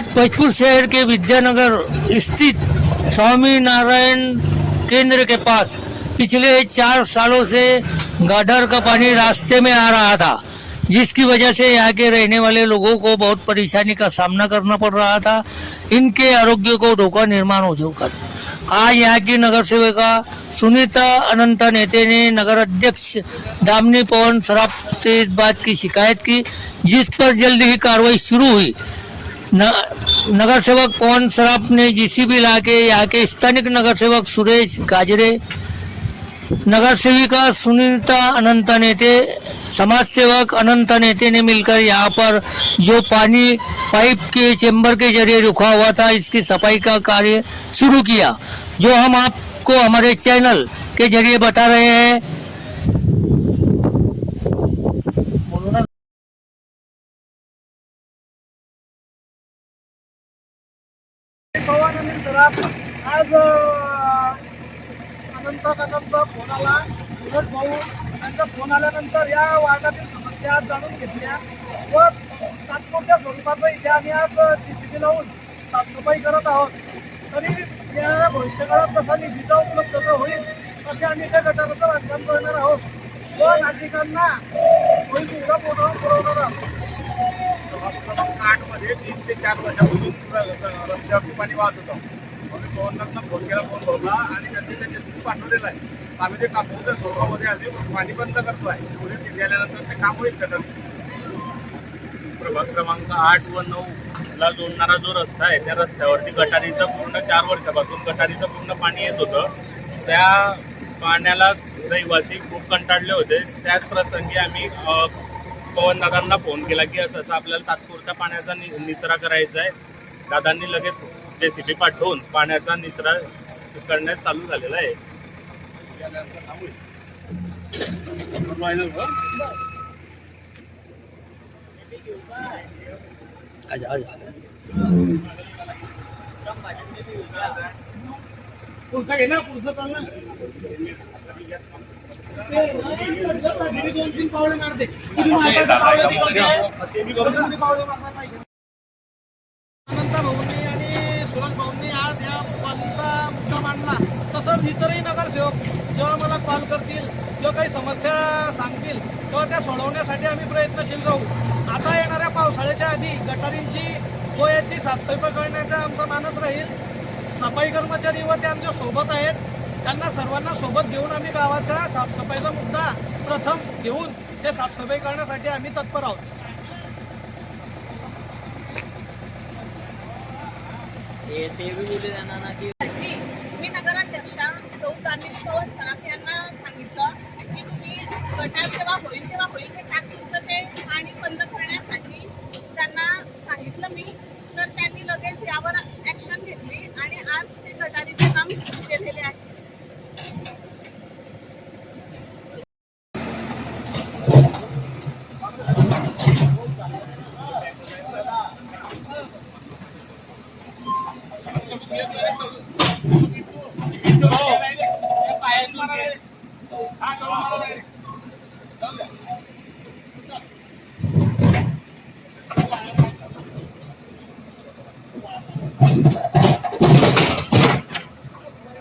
आज भोजपुर शहर के विद्यानगर स्थित स्वामी नारायण केंद्र के पास पिछले 4 सालों से गाडर का पानी रास्ते में आ रहा था, जिसकी वजह से यहाँ के रहने वाले लोगों को बहुत परेशानी का सामना करना पड़ रहा था। इनके आरोग्य को धोखा निर्माण हो चुका। आज यहाँ की नगर सेविका सुनीता अनंता नेते ने नगर अध्यक्ष दामिनी पवन सराफ से इस बात की शिकायत की, जिस पर जल्द ही कार्रवाई शुरू हुई। नगर सेवक पवन सराफ ने जीसीबी लाके यहाँ के स्थानिक नगर सेवक सुरेश गाजरे, नगर सेविका सुनीता अनंता नेते, समाज सेवक अनंता नेते ने मिलकर यहाँ पर जो पानी पाइप के चेंबर के जरिए रुका हुआ था, इसकी सफाई का कार्य शुरू किया, जो हम आपको हमारे चैनल के जरिए बता रहे हैं। पवन आणि सराफ आज अनंत काकांचा फोन आला, सुरज भाऊ यांचा फोन आल्यानंतर या वार्डातील समस्या जाणून घेतल्या व तात्पुरत्या स्वरूपात इथे आम्ही आज सीसीबी लावून साफसफाई करत आहोत। तरी या भविष्यकाळात जसा निधीचा उपलब्धता होईल तसे आम्ही त्या गटाराचं बांधकाम करणार आहोत व नागरिकांना सोयी सुविधा पुरवणार आहोत। 8 मध्ये 3 ते 4 वर्षापूर्वी रस्त्यावरती पाणी वाहत होतं। आम्ही पवनदांना फोन केला, फोन लावला आणि त्यांनी ते जेसीबी पाठवलेलं आहे। आम्ही ते तात्पुरत्या स्वरूपामध्ये आधी पाणी बंद करतो आहे। पुढे गेल्यानंतर ते काम होईल का? प्रभाग क्रमांक 8 व 9 ला जोडणारा जो रस्ता आहे त्या रस्त्यावरती गटारीचं पूर्ण 4 वर्षापासून गटारीचं पूर्ण पाणी येत होतं। त्या पाण्याला रहिवासी खूप कंटाळले होते। त्याच प्रसंगी आम्ही पवनदादांना फोन केला की असं आपल्याला तात्पुरत्या पाण्याचा निचरा करायचा आहे। दादांनी लगेच जेसीबी पाठवून पाण्याचा निचरा करण्यास चालू झालेला आहे। दोन-तीन पावले मारते अनंत भाऊंनी आणि सुरज भाऊंनी आज या कॉलचा मुद्दा मांडला। तसंच इतरही नगरसेवक जेव्हा मला कॉल करतील, जो काही समस्या सांगतील तेव्हा त्या सोडवण्यासाठी आम्ही प्रयत्नशील राहू। आता येणाऱ्या पावसाळ्याच्या आधी गटारींची व याची साफसफाई करण्याचा आमचा मानस राहील। सफाई कर्मचारी व ते आमच्या सोबत आहेत, त्यांना सर्वांना सोबत घेऊन आम्ही गावाचा साफसफाईचा मुद्दा प्रथम घेऊन ते साफसफाई करण्यासाठी आम्ही तत्पर आहोत। मी नगराध्यक्षा सौ दामिनी पवन सराफ यांना सांगितलं की तुम्ही गटार जेव्हा होईल ते तात्पुरतं ते पाणी बंद करण्यासाठी त्यांना सांगितलं मी, तर त्यांनी लगेच यावर ॲक्शन घेतली आणि आज ते गटारीचे काम सुरू केलेले आहे।